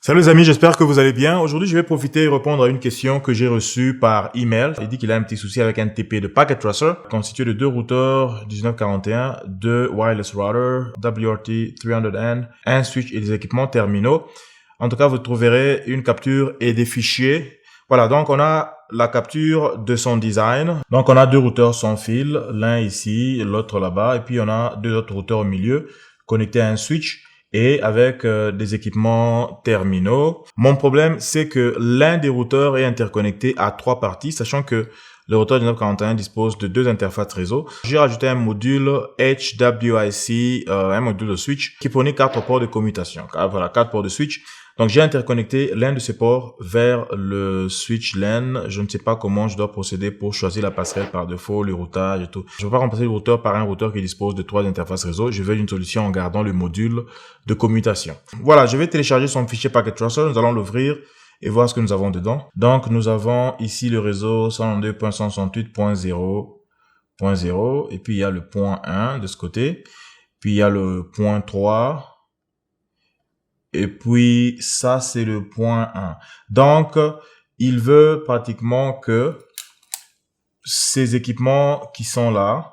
Salut les amis, j'espère que vous allez bien. Aujourd'hui, je vais profiter et répondre à une question que j'ai reçue par email. Il dit qu'il a un petit souci avec un TP de Packet Tracer constitué de deux routeurs 1941, deux wireless routers WRT300N, un switch et des équipements terminaux. En tout cas, vous trouverez une capture et des fichiers. Voilà, donc on a la capture de son design. Donc on a deux routeurs sans fil, l'un ici, l'autre là-bas, et puis on a deux autres routeurs au milieu connectés à un switch et avec des équipements terminaux. Mon problème, c'est que l'un des routeurs est interconnecté à trois parties, sachant que le routeur 1941 dispose de deux interfaces réseau. J'ai rajouté un module HWIC, un module de switch qui fournit 4 ports de commutation. Voilà, 4 ports de switch. Donc, j'ai interconnecté l'un de ces ports vers le switch LAN. Je ne sais pas comment je dois procéder pour choisir la passerelle par défaut, le routage et tout. Je ne veux pas remplacer le routeur par un routeur qui dispose de 3 interfaces réseau. Je veux une solution en gardant le module de commutation. Voilà, je vais télécharger son fichier Packet Tracer. Nous allons l'ouvrir et voir ce que nous avons dedans. Donc, nous avons ici le réseau 192.168.0.0 et puis il y a le point 1 de ce côté. Puis il y a le point 3. Et puis, ça, c'est le point 1. Donc, il veut pratiquement que ces équipements qui sont là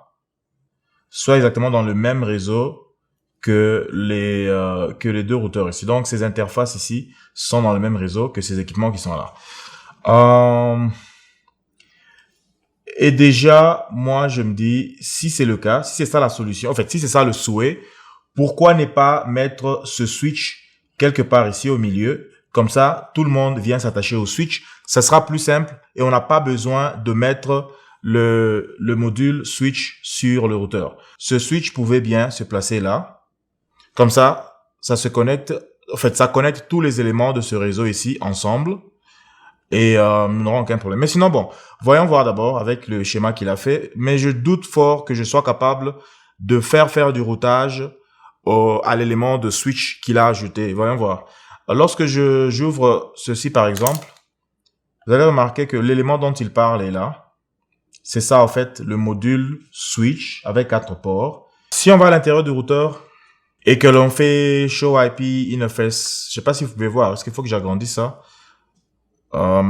soient exactement dans le même réseau que les deux routeurs ici. Donc, ces interfaces ici sont dans le même réseau que ces équipements qui sont là. Et déjà, moi, je me dis, si c'est le cas, si c'est ça la solution, en fait, si c'est ça le souhait, pourquoi ne pas mettre ce switch quelque part ici au milieu? Comme ça, tout le monde vient s'attacher au switch. Ça sera plus simple et on n'a pas besoin de mettre le module switch sur le routeur. Ce switch pouvait bien se placer là. Comme ça, ça se connecte. En fait, ça connecte tous les éléments de ce réseau ici ensemble. Et nous n'aurons aucun problème. Mais sinon, bon, voyons voir d'abord avec le schéma qu'il a fait. Mais je doute fort que je sois capable de faire du routage à l'élément de switch qu'il a ajouté. Voyons voir. Lorsque j'ouvre ceci par exemple, vous allez remarquer que l'élément dont il parle est là. C'est ça en fait, le module switch avec 4 ports. Si on va à l'intérieur du routeur et que l'on fait show IP interface, je sais pas si vous pouvez voir, est-ce qu'il faut que j'agrandisse ça?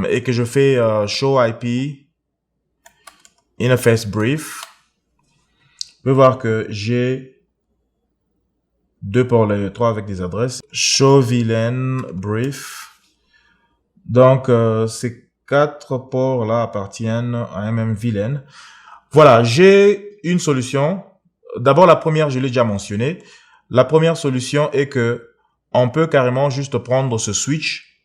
Et que je fais show IP interface brief, vous pouvez voir que j'ai 2 ports, les 3 avec des adresses. Show VLAN brief. Donc, ces 4 ports là appartiennent à un même VLAN. Voilà, j'ai une solution. D'abord, la première, je l'ai déjà mentionné. La première solution est que on peut carrément juste prendre ce switch,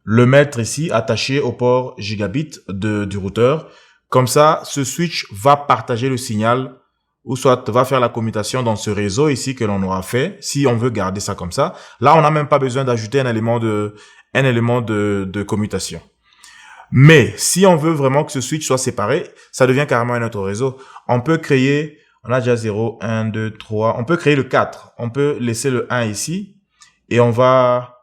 le mettre ici, attaché au port gigabit du routeur. Comme ça, ce switch va partager le signal ou soit va faire la commutation dans ce réseau ici que l'on aura fait, si on veut garder ça comme ça. Là, on n'a même pas besoin d'ajouter un élément de commutation. Mais si on veut vraiment que ce switch soit séparé, ça devient carrément un autre réseau. On peut créer, on a déjà 0, 1, 2, 3, on peut créer le 4. On peut laisser le 1 ici et on va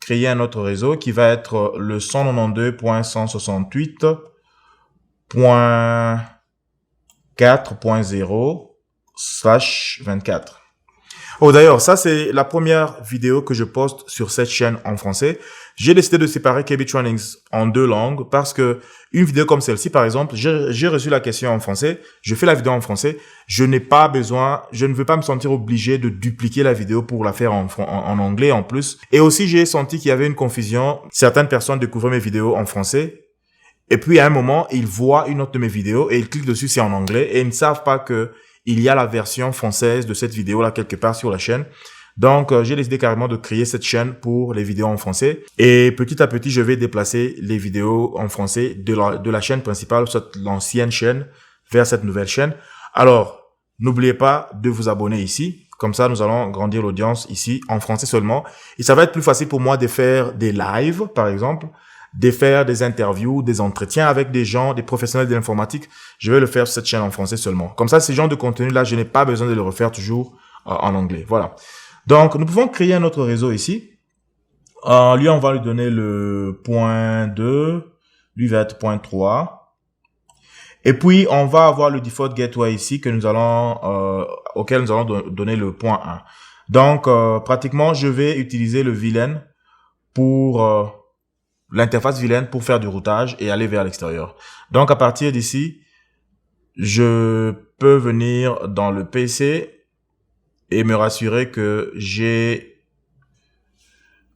créer un autre réseau qui va être le 192.168.4.0/24. Oh d'ailleurs, ça c'est la première vidéo que je poste sur cette chaîne en français. J'ai décidé de séparer KB-Tronics en 2 langues parce que une vidéo comme celle-ci par exemple, j'ai reçu la question en français, je fais la vidéo en français, je n'ai pas besoin, je ne veux pas me sentir obligé de dupliquer la vidéo pour la faire en anglais en plus. Et aussi j'ai senti qu'il y avait une confusion, certaines personnes découvraient mes vidéos en français. Et puis, à un moment, ils voient une autre de mes vidéos et ils cliquent dessus, c'est en anglais. Et ils ne savent pas que il y a la version française de cette vidéo-là quelque part sur la chaîne. Donc, j'ai décidé carrément de créer cette chaîne pour les vidéos en français. Et petit à petit, je vais déplacer les vidéos en français de la chaîne principale, soit l'ancienne chaîne, vers cette nouvelle chaîne. Alors, n'oubliez pas de vous abonner ici. Comme ça, nous allons grandir l'audience ici en français seulement. Et ça va être plus facile pour moi de faire des lives, par exemple, de faire des interviews, des entretiens avec des gens, des professionnels de l'informatique. Je vais le faire sur cette chaîne en français seulement. Comme ça, ce genre de contenu-là, je n'ai pas besoin de le refaire toujours en anglais. Voilà. Donc, nous pouvons créer un autre réseau ici. Lui, on va lui donner le point 2. Lui va être point 3. Et puis, on va avoir le default gateway ici que nous allons, auquel nous allons donner le point 1. Donc, pratiquement, je vais utiliser le VLAN pour l'interface vilaine pour faire du routage et aller vers l'extérieur. Donc, à partir d'ici, je peux venir dans le PC et me rassurer que j'ai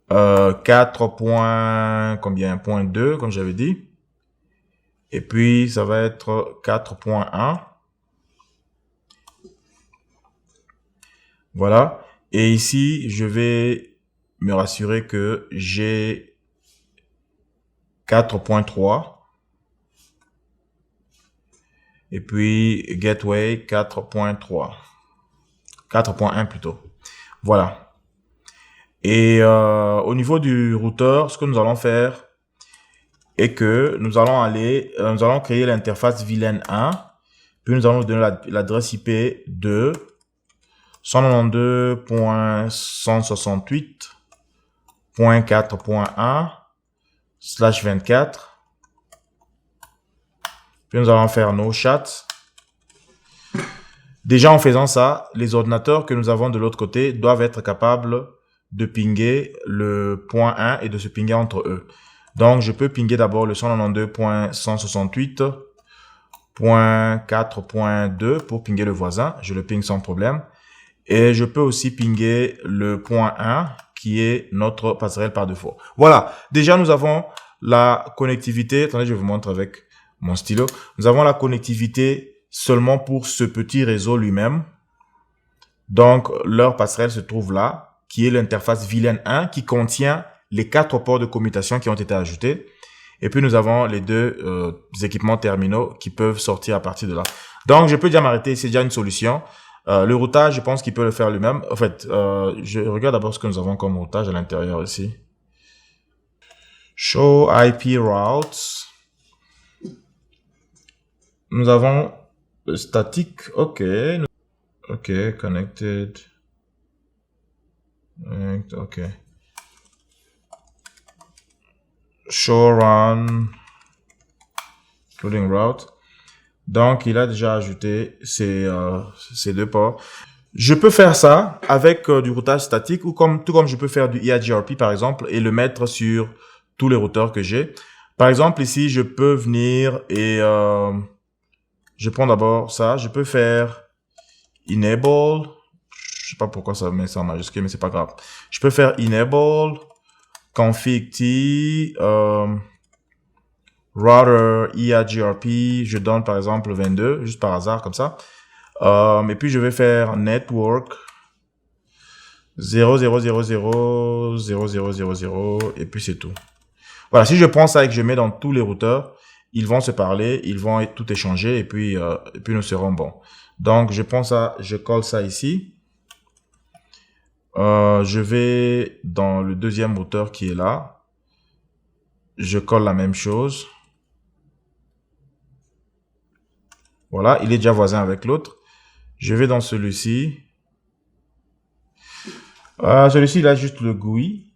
4 points, combien, point 2, comme j'avais dit. Et puis, ça va être 4.1. Voilà. Et ici, je vais me rassurer que j'ai 4.3. Et puis, Gateway 4.3. 4.1 plutôt. Voilà. Et au niveau du routeur, ce que nous allons faire est que nous allons créer l'interface vilaine 1. Puis nous allons donner l'adresse IP de 192.168.4.1/24. Puis nous allons faire nos chats. Déjà en faisant ça, les ordinateurs que nous avons de l'autre côté doivent être capables de pinguer le point 1 et de se pinguer entre eux. Donc je peux pinguer d'abord le 192.168.4.2 pour pinguer le voisin. Je le ping sans problème. Et je peux aussi pinguer le point 1 qui est notre passerelle par défaut. Voilà. Déjà, nous avons la connectivité. Attendez, je vous montre avec mon stylo. Nous avons la connectivité seulement pour ce petit réseau lui-même. Donc, leur passerelle se trouve là, qui est l'interface vilaine 1 qui contient les 4 ports de commutation qui ont été ajoutés. Et puis, nous avons les deux équipements terminaux qui peuvent sortir à partir de là. Donc, je peux déjà m'arrêter. C'est déjà une solution. Le routage, je pense qu'il peut le faire lui-même. En fait, je regarde d'abord ce que nous avons comme routage à l'intérieur ici. Show IP routes. Nous avons statique. OK. OK. Connected. OK. Show run. Including route. Donc, il a déjà ajouté ces deux ports. Je peux faire ça avec du routage statique ou tout comme je peux faire du EIGRP par exemple et le mettre sur tous les routeurs que j'ai. Par exemple, ici, je peux venir et je prends d'abord ça. Je peux faire enable. Je sais pas pourquoi ça met ça en majuscule, mais c'est pas grave. Je peux faire enable config t router EIGRP, je donne par exemple 22, juste par hasard comme ça. Et puis je vais faire network 0.0.0.0.0.0.0 et puis c'est tout. Voilà, si je prends ça et que je mets dans tous les routeurs, ils vont se parler, ils vont tout échanger et puis nous serons bons. Donc je prends ça, je colle ça ici. Je vais dans le deuxième routeur qui est là. Je colle la même chose. Voilà, il est déjà voisin avec l'autre. Je vais dans celui-ci. Celui-ci, il a juste le GUI.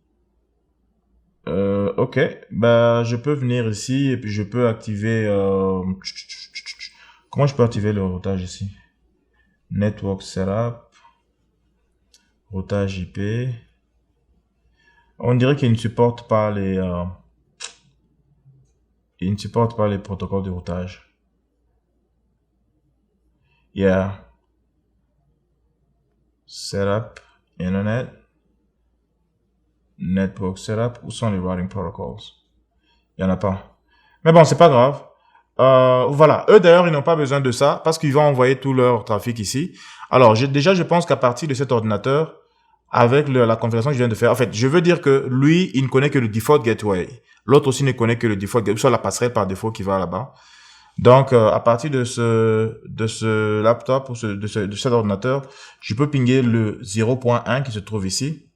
OK. Bah, je peux venir ici et puis je peux activer... Comment je peux activer le routage ici? Network Setup. Routage IP. On dirait qu'il ne supporte pas les... il ne supporte pas les protocoles de routage. Yeah. Setup, Internet, Network Setup. Où sont les routing protocols? Il n'y en a pas. Mais bon, c'est pas grave. Voilà. Eux, d'ailleurs, ils n'ont pas besoin de ça parce qu'ils vont envoyer tout leur trafic ici. Alors, je pense qu'à partir de cet ordinateur, avec la configuration que je viens de faire, en fait, je veux dire que lui, il ne connaît que le default gateway. L'autre aussi ne connaît que le default gateway, soit la passerelle par défaut qui va là-bas. Donc, à partir de ce laptop ou de cet ordinateur, je peux pinguer le 0.1 qui se trouve ici.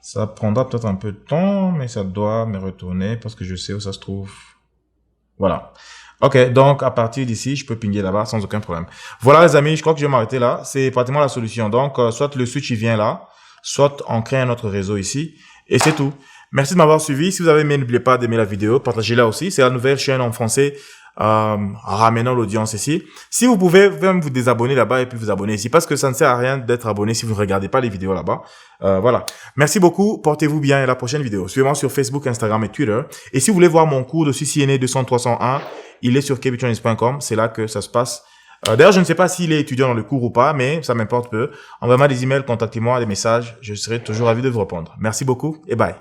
Ça prendra peut-être un peu de temps, mais ça doit me retourner parce que je sais où ça se trouve. Voilà. OK, donc à partir d'ici, je peux pinguer là-bas sans aucun problème. Voilà les amis, je crois que je vais m'arrêter là. C'est pratiquement la solution. Donc, soit le switch il vient là, soit on crée un autre réseau ici. Et c'est tout. Merci de m'avoir suivi. Si vous avez aimé, n'oubliez pas d'aimer la vidéo, partagez-la aussi. C'est la nouvelle chaîne en français ramenant l'audience ici. Si vous pouvez même vous désabonner là-bas et puis vous abonner ici, parce que ça ne sert à rien d'être abonné si vous ne regardez pas les vidéos là-bas. Voilà. Merci beaucoup. Portez-vous bien et à la prochaine vidéo. Suivez-moi sur Facebook, Instagram et Twitter. Et si vous voulez voir mon cours de CCNA 200-301, il est sur kbtrainings.com. C'est là que ça se passe. D'ailleurs, je ne sais pas s'il est étudiant dans le cours ou pas, mais ça m'importe peu. Envoyez-moi des emails, contactez-moi, des messages. Je serai toujours ravi de vous répondre. Merci beaucoup et bye.